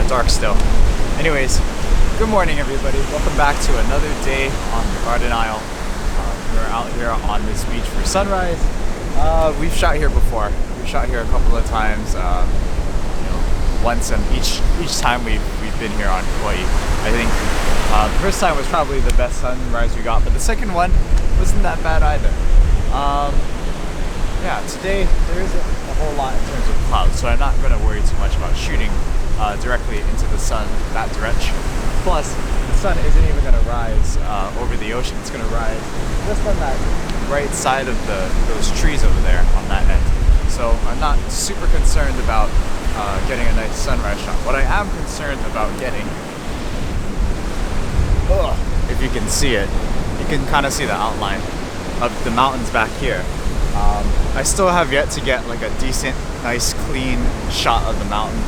of dark still. Anyways, good morning everybody. Welcome back to another day on the Garden Isle. We're out here on this beach for sunrise. We've shot here before. We've shot here a couple of times. Once, and each time we've been here on Kauai. I think the first time was probably the best sunrise we got, but the second one wasn't that bad either. Yeah, today there isn't a whole lot in terms of clouds, so I'm not going to worry too much about shooting directly into the sun that direction. Plus, the sun isn't even going to rise over the ocean. It's going to rise just on that right side of those trees over there on that end. So I'm not super concerned about getting a nice sunrise shot. What I am concerned about getting, if you can see it, you can kind of see the outline of the mountains back here. I still have yet to get like a decent, nice, clean shot of the mountain.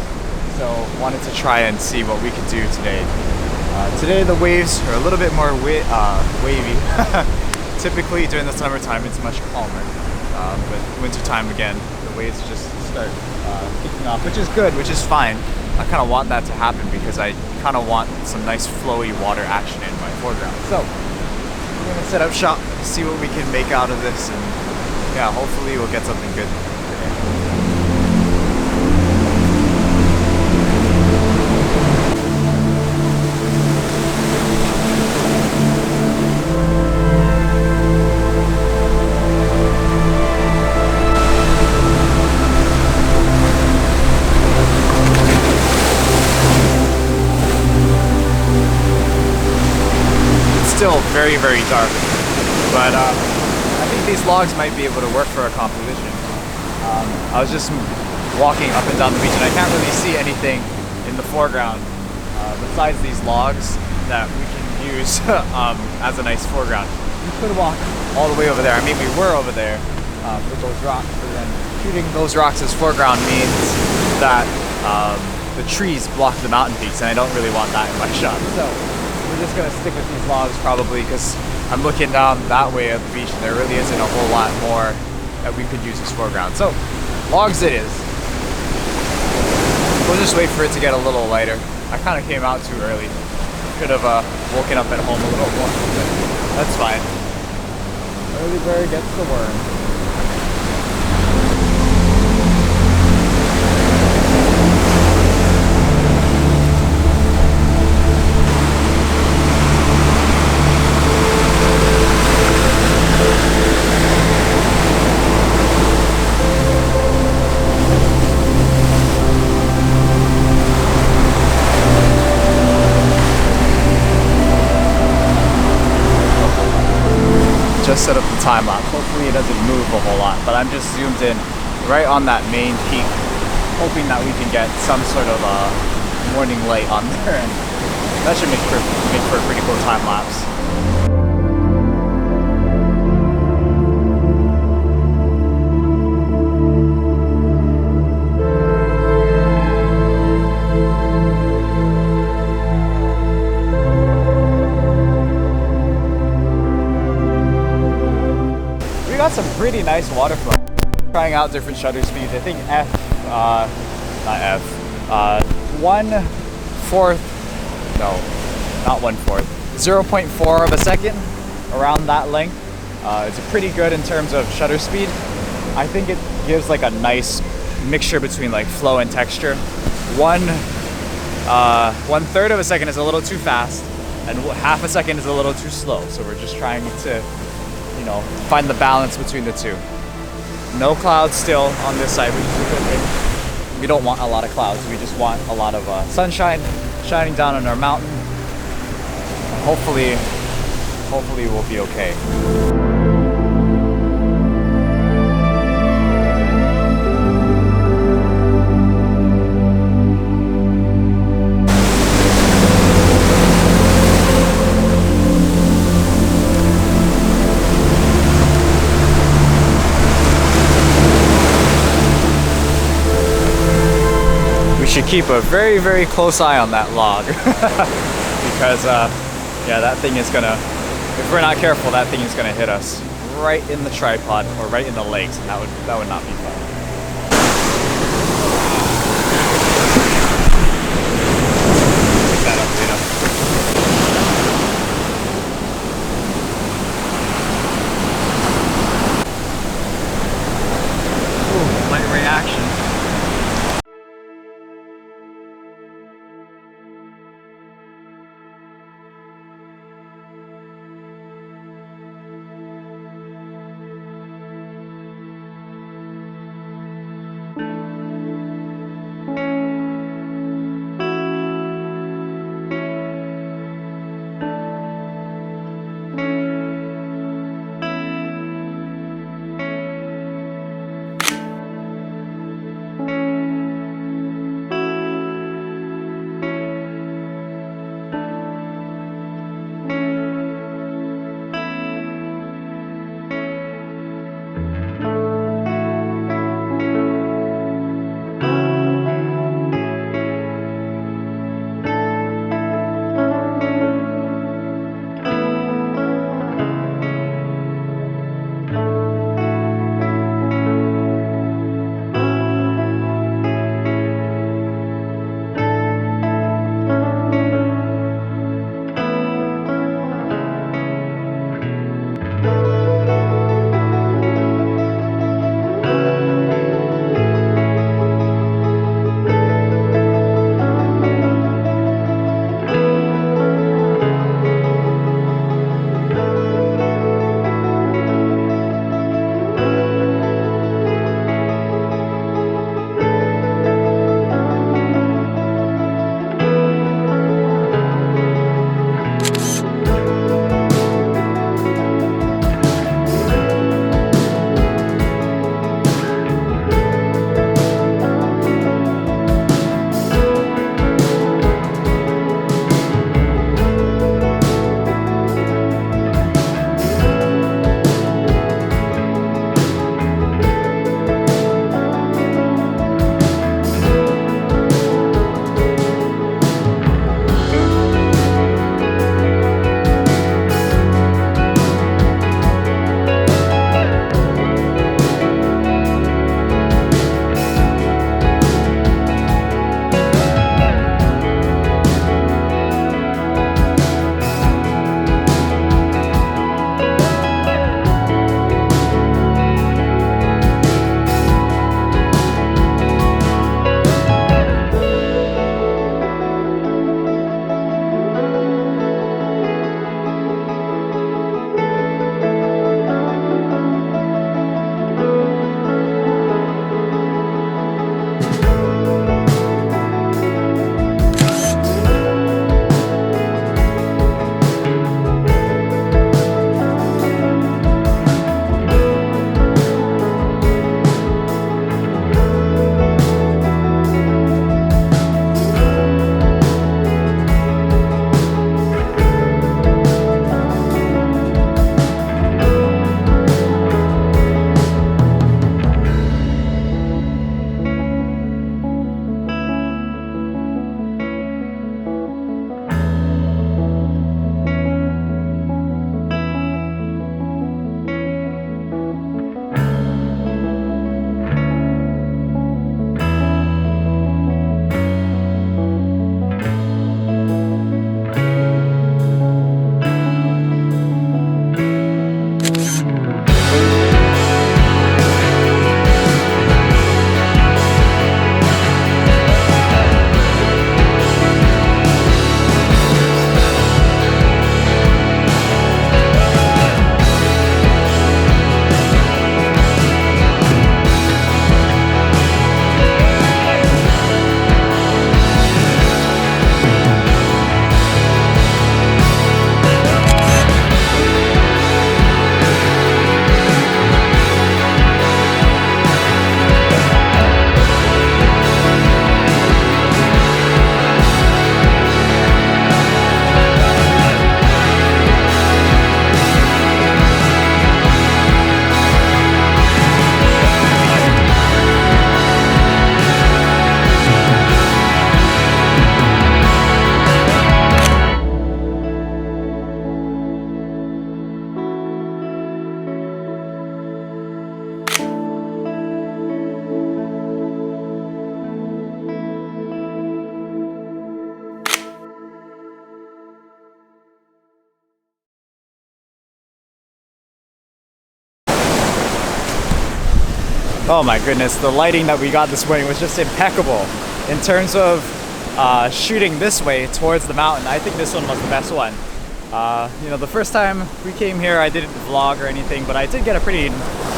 So wanted to try and see what we could do today. Today the waves are a little bit more wavy. Typically during the summertime it's much calmer, but wintertime again the waves just start kicking off, which is good, which is fine. I kind of want that to happen because I kind of want some nice flowy water action in my foreground. So we're gonna set up shop, see what we can make out of this, and yeah, hopefully we'll get something good today. Still very, very dark, but I think these logs might be able to work for a composition. I was just walking up and down the beach and I can't really see anything in the foreground besides these logs that we can use as a nice foreground. We could walk all the way over there. I mean, we were over there with those rocks, but then shooting those rocks as foreground means that the trees block the mountain peaks, and I don't really want that in my shot. So we're just gonna stick with these logs probably because I'm looking down that way at the beach and there really isn't a whole lot more that we could use as foreground. So logs it is. We'll just wait for it to get a little lighter. I kind of came out too early. Could have woken up at home a little more, but that's fine. Early bird gets the worm. Just set up the time lapse. Hopefully it doesn't move a whole lot, but I'm just zoomed in right on that main peak, hoping that we can get some sort of morning light on there, and that should make for a pretty cool time lapse. Got some pretty nice water flow. Trying out different shutter speeds. I think not F, 1/4, no, not 1/4, 0.4 of a second, around that length. It's pretty good in terms of shutter speed. I think it gives like a nice mixture between like flow and texture. 1/3 of a second is a little too fast, and half a second is a little too slow. So we're just trying to find the balance between the two. No clouds still on this side, which is a good thing. We don't want a lot of clouds. We just want a lot of sunshine shining down on our mountain. Hopefully we'll be okay. Should keep a very, very close eye on that log because yeah, that thing is gonna, if we're not careful, that thing is gonna hit us right in the tripod or right in the legs, and that would not be fun. Oh my goodness, the lighting that we got this morning was just impeccable. In terms of shooting this way towards the mountain, I think this one was the best one. You know, the first time we came here, I didn't vlog or anything, but I did get a pretty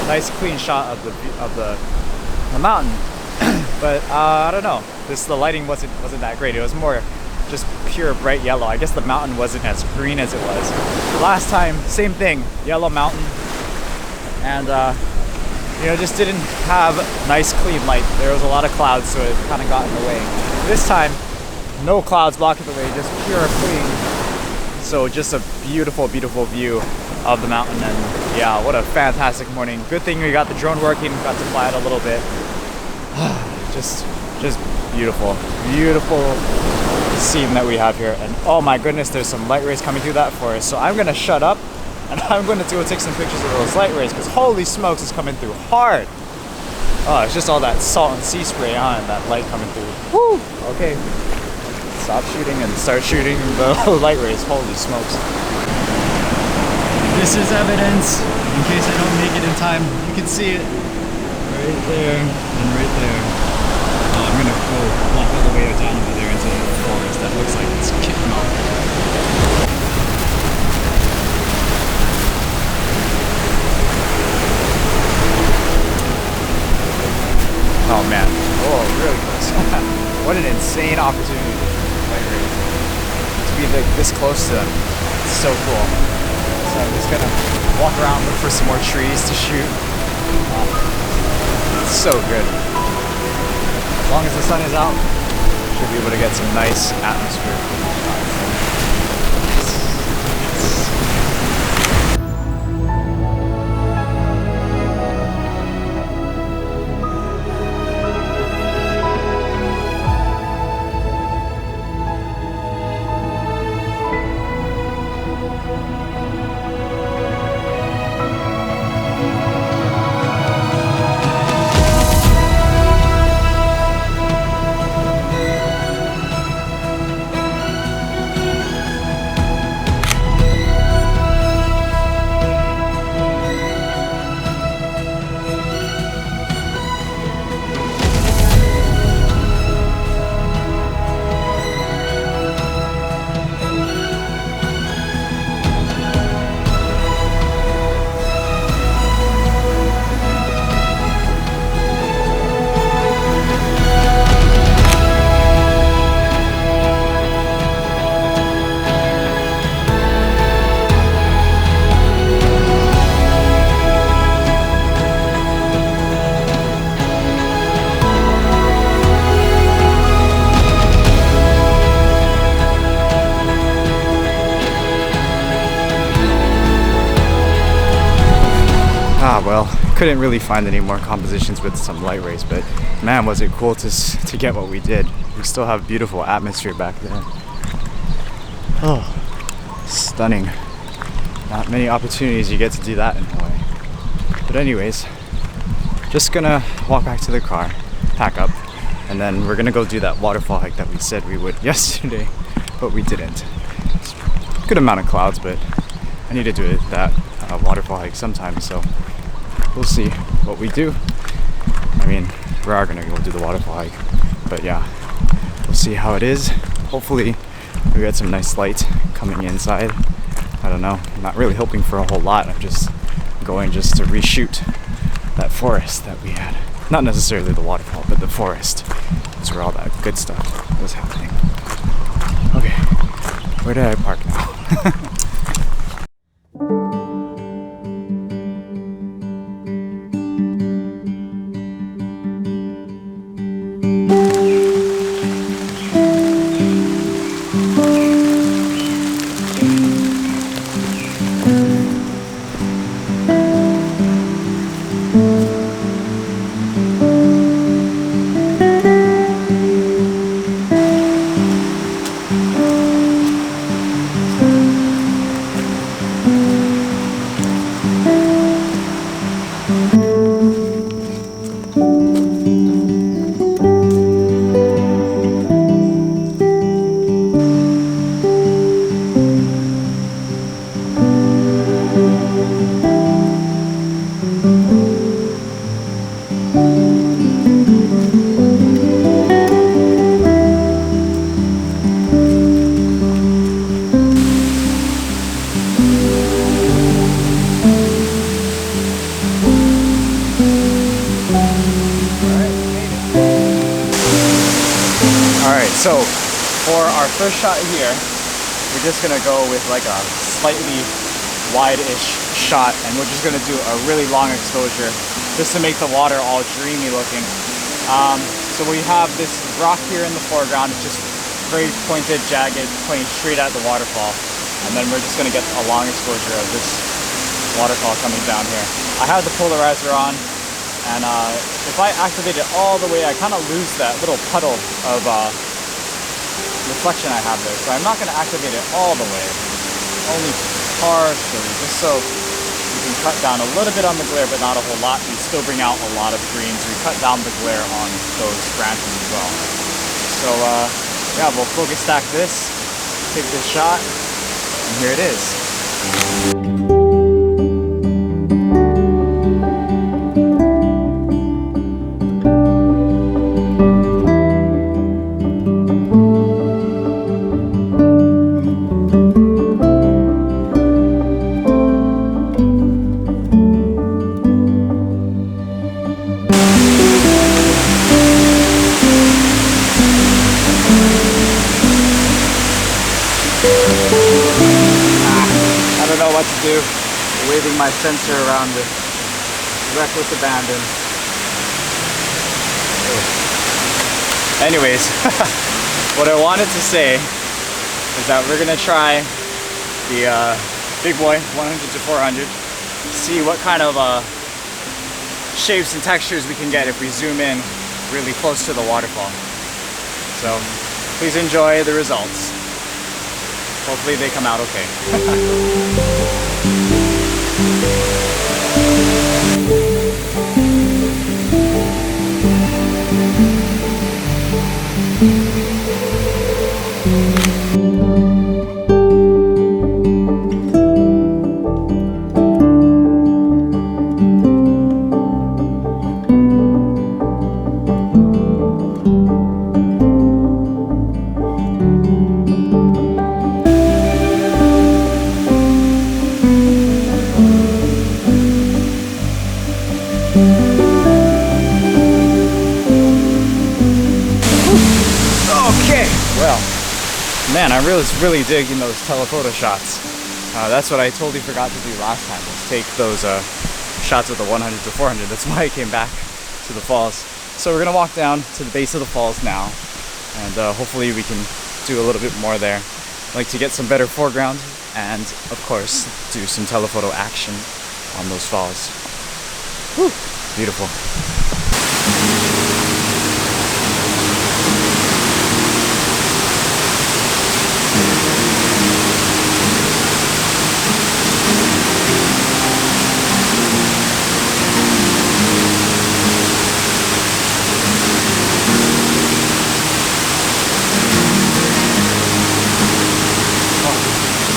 nice, clean shot of the mountain. But I don't know. The lighting wasn't that great. It was more just pure bright yellow. I guess the mountain wasn't as green as it was. Last time, same thing, yellow mountain, and you know, just didn't have nice, clean light. There was a lot of clouds, so it kind of got in the way. This time, no clouds blocking the way, just pure clean. So just a beautiful, beautiful view of the mountain, and yeah, what a fantastic morning. Good thing we got the drone working, got to fly it a little bit. just beautiful, beautiful scene that we have here. And oh my goodness, there's some light rays coming through that forest. So I'm gonna shut up and I'm gonna go take some pictures of those light rays, because holy smokes, it's coming through hard. Oh, it's just all that salt and sea spray on and that light coming through. Woo! Okay. Stop shooting and start shooting the light rays. Holy smokes. This is evidence, in case I don't make it in time. You can see it right there and right there. Oh, I'm gonna go walk all the way down over there into the forest. That looks like it's kicking off. Oh man, oh really close. What an insane opportunity to be like this close to them. It's so cool. So I'm just gonna walk around, look for some more trees to shoot. It's so good. As long as the sun is out, should be able to get some nice atmosphere. Well, couldn't really find any more compositions with some light rays, but man, was it cool to get what we did. We still have beautiful atmosphere back there. Oh, stunning. Not many opportunities you get to do that in Hawaii. But anyways, just gonna walk back to the car, pack up, and then we're gonna go do that waterfall hike that we said we would yesterday, but we didn't. It's a good amount of clouds, but I need to do that waterfall hike sometime, so we'll see what we do. I mean, we are gonna go do the waterfall hike, but yeah, we'll see how it is. Hopefully we get some nice light coming inside. I don't know, I'm not really hoping for a whole lot. I'm just going just to reshoot that forest that we had. Not necessarily the waterfall, but the forest. That's where all that good stuff was happening. Okay, where did I park now? Alright, so for our first shot here, we're just gonna go with like a slightly wide-ish shot, and we're just gonna do a really long exposure just to make the water all dreamy looking. So we have this rock here in the foreground. It's just very pointed, jagged, pointing straight at the waterfall. And then we're just gonna get a long exposure of this waterfall coming down here. I have the polarizer on, and if I activate it all the way, I kind of lose that little puddle of reflection I have there. So I'm not gonna activate it all the way, only partially, just so you can cut down a little bit on the glare, but not a whole lot. We still bring out a lot of greens. We cut down the glare on those branches as well. So yeah, we'll focus stack this, take this shot, and here it is. I don't know what to do. Waving my sensor around with reckless abandon. Anyways, what I wanted to say is that we're gonna try the big boy 100 to 400, see what kind of shapes and textures we can get if we zoom in really close to the waterfall. So please enjoy the results. Hopefully they come out okay. Well, man, I was really digging those telephoto shots. That's what I totally forgot to do last time, was take those shots with the 100 to 400. That's why I came back to the falls. So we're gonna walk down to the base of the falls now, and hopefully we can do a little bit more there. I'd like to get some better foreground and, of course, do some telephoto action on those falls. Whew, beautiful.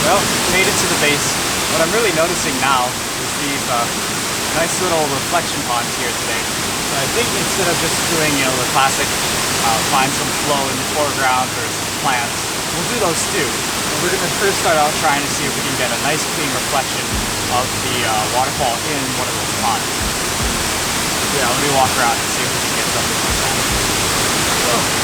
Well, made it to the base. What I'm really noticing now is these nice little reflection ponds here today. So I think instead of just doing, the classic find some flow in the foreground or some plants, we'll do those too. And we're going to first start out trying to see if we can get a nice clean reflection of the waterfall in one of those ponds. So yeah, let me walk around and see if we can get something like that. Whoa.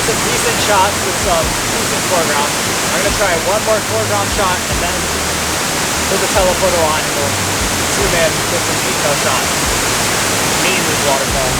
Some decent shots with some decent foreground. I'm going to try one more foreground shot and then put the telephoto on and we'll zoom in with some detail shots. Me and this waterfall.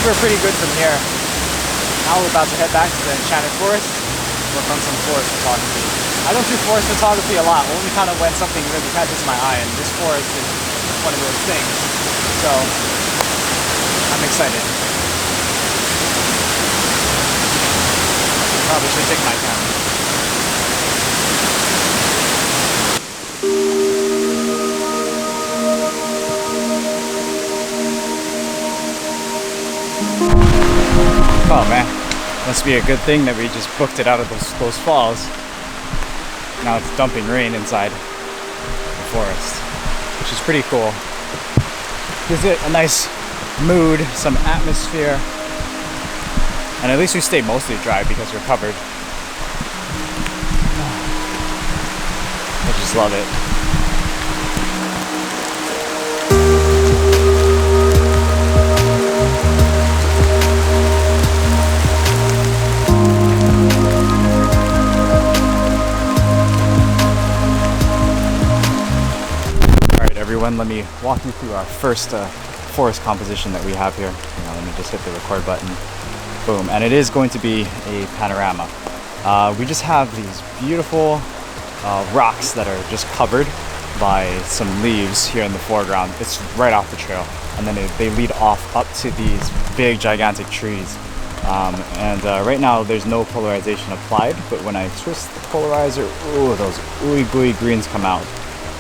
think we're pretty good from here. Now we're about to head back to the Enchanted Forest, work on some forest photography. I don't do forest photography a lot, only kind of when something really catches my eye, and this forest is one of those things. So I'm excited. Probably should take my camera. Oh man, must be a good thing that we just booked it out of those falls. Now it's dumping rain inside the forest, which is pretty cool. Gives it a nice mood, some atmosphere, and at least we stay mostly dry because we're covered. I just love it. Everyone, let me walk you through our first forest composition that we have here. Let me just hit the record button. Boom. And it is going to be a panorama. We just have these beautiful rocks that are just covered by some leaves here in the foreground. It's right off the trail. And then they lead off up to these big, gigantic trees. Right now there's no polarization applied, but when I twist the polarizer, ooh, those ooey gooey greens come out.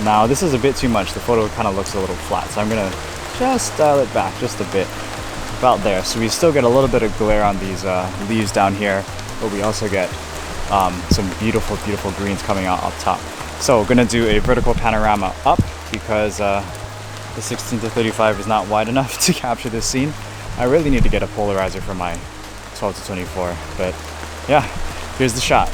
Now this is a bit too much. The photo kind of looks a little flat, so I'm gonna just dial it back just a bit, about there. So we still get a little bit of glare on these leaves down here, but we also get some beautiful, beautiful greens coming out up top. So we're gonna do a vertical panorama up because the 16-35 is not wide enough to capture this scene. I really need to get a polarizer for my 12-24, but yeah, here's the shot.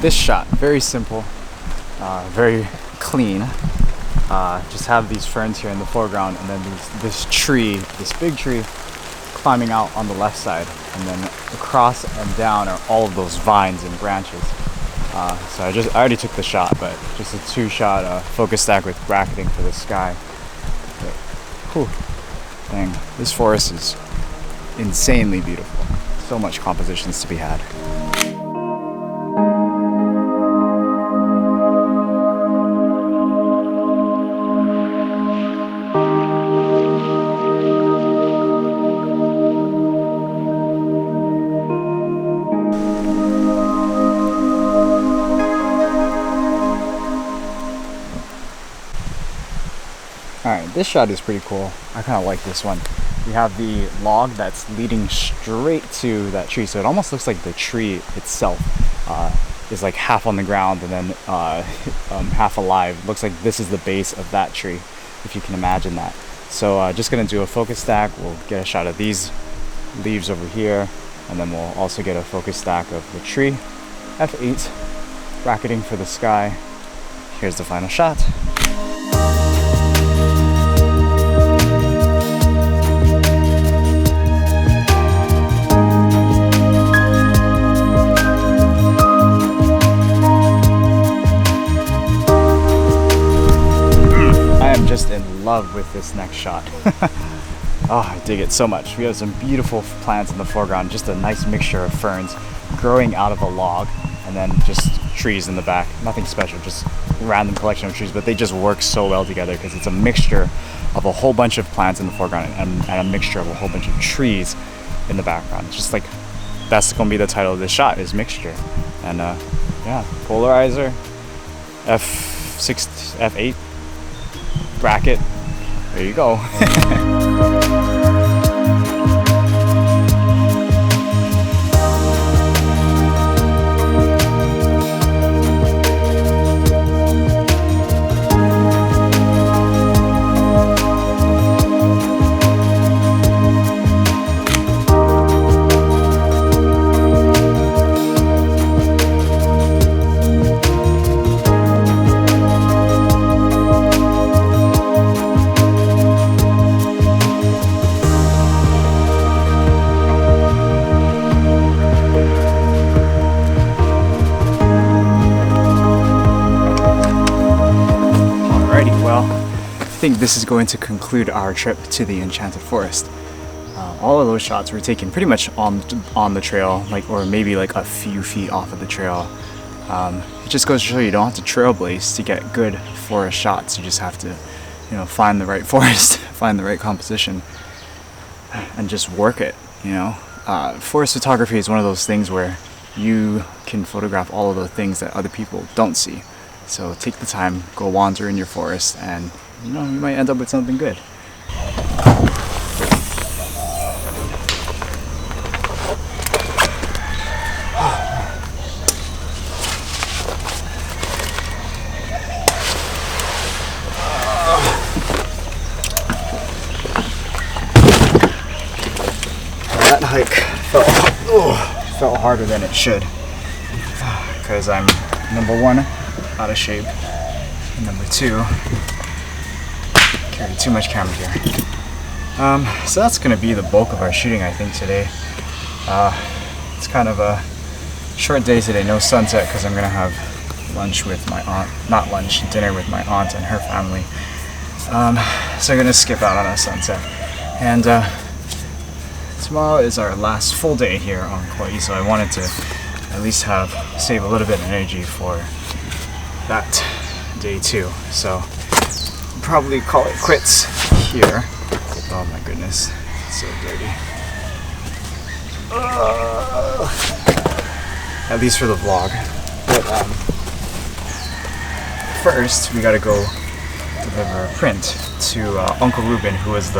This shot, very simple, very clean. Just have these ferns here in the foreground, and then this tree, this big tree, climbing out on the left side, and then across and down are all of those vines and branches. So I already took the shot, but just a two-shot focus stack with bracketing for the sky. But, whew, dang, this forest is insanely beautiful. So much compositions to be had. Alright, this shot is pretty cool. I kind of like this one. We have the log that's leading straight to that tree, so it almost looks like the tree itself is like half on the ground and then half alive. It looks like this is the base of that tree, if you can imagine that. So just gonna do a focus stack. We'll get a shot of these leaves over here, and then we'll also get a focus stack of the tree. F8, bracketing for the sky. Here's the final shot. Just in love with this next shot. Oh, I dig it so much. We have some beautiful plants in the foreground, just a nice mixture of ferns growing out of a log, and then just trees in the back. Nothing special, just a random collection of trees, but they just work so well together because it's a mixture of a whole bunch of plants in the foreground and a mixture of a whole bunch of trees in the background. It's just like, that's gonna be the title of this shot, is mixture. And yeah, polarizer, F6, F8, bracket, there you go. think this is going to conclude our trip to the Enchanted Forest. All of those shots were taken pretty much on the trail, or maybe like a few feet off of the trail. It just goes to show you don't have to trailblaze to get good forest shots. You just have to, find the right forest, find the right composition, and just work it. Forest photography is one of those things where you can photograph all of the things that other people don't see. So take the time, go wander in your forest, and you might end up with something good. That hike felt harder than it should, because I'm number one, out of shape, and number two, carry too much camera gear. So that's gonna be the bulk of our shooting, I think, today. It's kind of a short day today, no sunset, because I'm gonna have lunch with my aunt, not lunch, dinner with my aunt and her family. So I'm gonna skip out on a sunset. And tomorrow is our last full day here on Kauai, so I wanted to at least save a little bit of energy for that day too. So probably call it quits here. Oh my goodness, it's so dirty. At least for the vlog. But first we gotta go deliver a print to Uncle Ruben, who is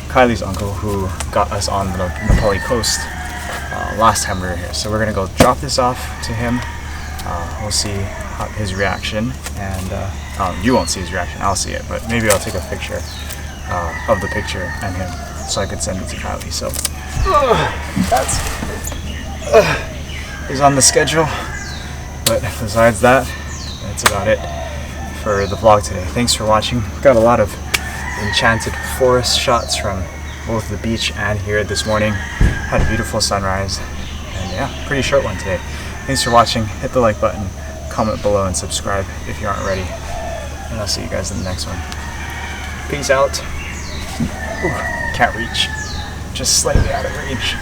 Kylie's uncle, who got us on the Nepali coast last time we were here. So we're gonna go drop this off to him. We'll see his reaction, and you won't see his reaction, I'll see it, but maybe I'll take a picture of the picture and him so I could send it to Kylie. So that's is on the schedule, but besides that, that's about it for the vlog today. Thanks for watching. Got a lot of enchanted forest shots from both the beach and here this morning. Had a beautiful sunrise, and yeah, pretty short one today. Thanks for watching. Hit the like button, comment below, and subscribe if you aren't already. And I'll see you guys in the next one. Peace out. Ooh, can't reach. Just slightly out of range.